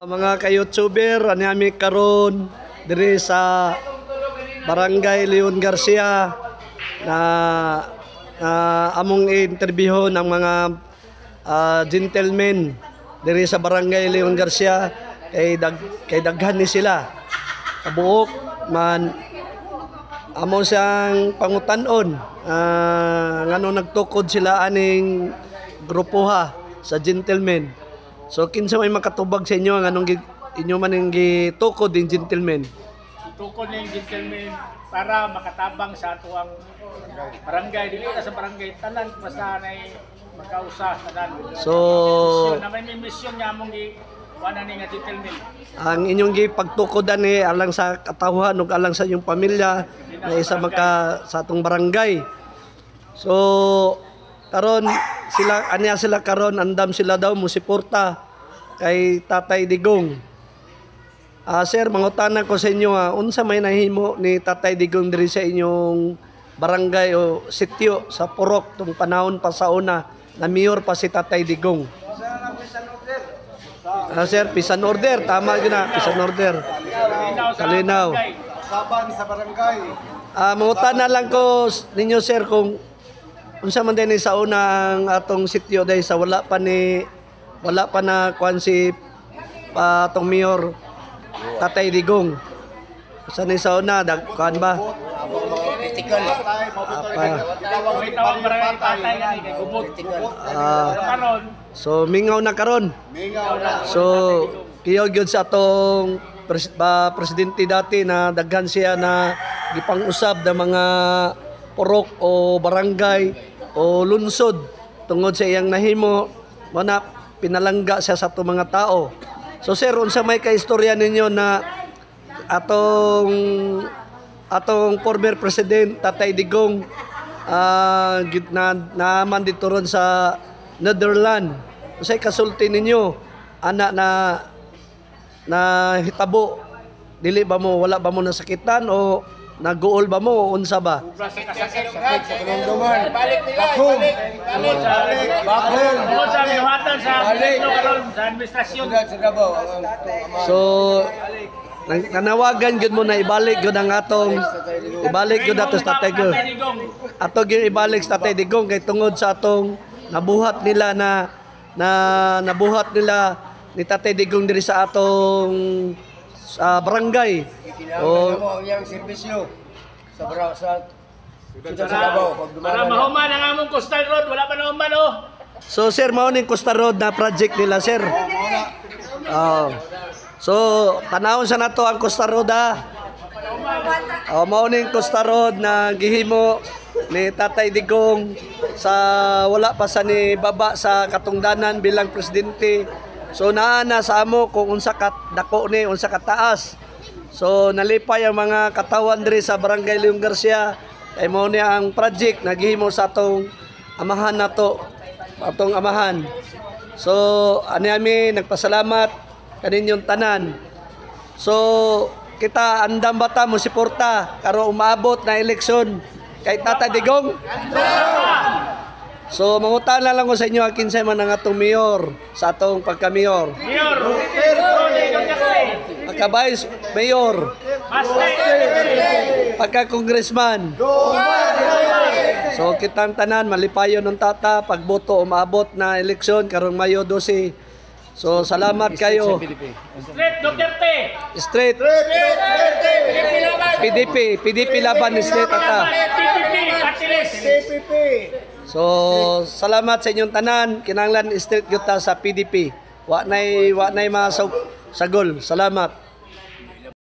Mga ka-YouTuber, anami karon diri sa Barangay Leon Garcia na among interview ng mga gentlemen diri sa Barangay Leon Garcia kay daghan ni sila. Kabuok man among siyang pangutan-on ngano nagtukod sila aning grupuha sa gentlemen. So kinsa may makatubag sa inyo anong inyo man ning gitukod din gentlemen? Gitukod ning gentlemen para makatabang sa ato ang barangay, dili na sa barangay tanan basta nay magkausa tanan. So na may misyon nga among wala ni nga gentlemen. Ang inyong gipagtukodan alang sa katawhan ug alang sa inyong pamilya na isa maka sa atong barangay. So karon sila karon andam sila daw mo suporta kay Tatay Digong. Sir, mangutanan ko sa inyo unsa may nahimo ni Tatay Digong diri sa inyong barangay o sitio sa Purok tung panahon pa sa una na mayor pa si Tatay Digong. Sir, pisan order tama gyud na pisan order. Kalinaw. Saban sa barangay. Mangutanan lang ko ninyo sir kung unsa man din sa unang atong sityo dahil sa wala pa na kuan si atong mayor Tatay Digong. Sa ni sa una kuan ba? Critical. May tawag barangay tatay nga kay gubot. Karon So mingaw na karon. So kiyo gyud sa atong presidente dati na daghan siya na gipang-usab ng mga purok o barangay o lunsod tungod sa iyang nahimo na pinalangga siya sa atong mga tao. So sir, unsa may kaistorya ninyo na atong former president Tatay Digong naman dito ron sa Netherlands. Unsay kasulti ninyo ana na hitabo dili ba mo wala ba mo nasakitan o naguol ba mo o unsa ba? Balik nila. Bakhum. sa minuhatan sa administrasyon. So nanawagan gyud mo na ibalik gyud ang atong ibalik gyud ato sa Tatay Digong. Ato gyud ibalik sa Tatay Digong kay tungod sa atong nabuhat nila nabuhat nila ni Tatay Digong diri sa atong barangay. O yang serbisyo sa Davao Para mahuman ang among coastal road, wala pa nahuman So sir, mao ning Costa Road na project nila sir. So tanawon sa nato ang Costa Road mao ning Costa Road na gihimo ni Tatay Digong sa wala pa sa ni baba sa katungdanan bilang presidente. So naana sa amo kung unsa ka dako ni unsa ka taas. So nalipay ang mga katawan diri sa Barangay Leon Garcia ay mao ni ang project na gihimo sa atong amahan nato atong amahan. So ani nagpasalamat kaninyong tanan. So kita andam bata mo suporta karo umaabot na eleksyon kay Tatay Digong. So mangutana lang ko sa inyo kinsay man ang atong mayor sa atong pagka-mayor. Mayor, Pagka-vice mayor, pagka-congressman. So kitang tanan malipayon ng tata pagboto umabot na eleksyon karong Mayo 12. So salamat kayo. Straight Duterte. Straight. PDP laban ni straight ata. PPP, Atiles. So salamat sa inyong tanan kinahanglan straight gyud ta sa PDP. Wa nay mga sagol. Salamat.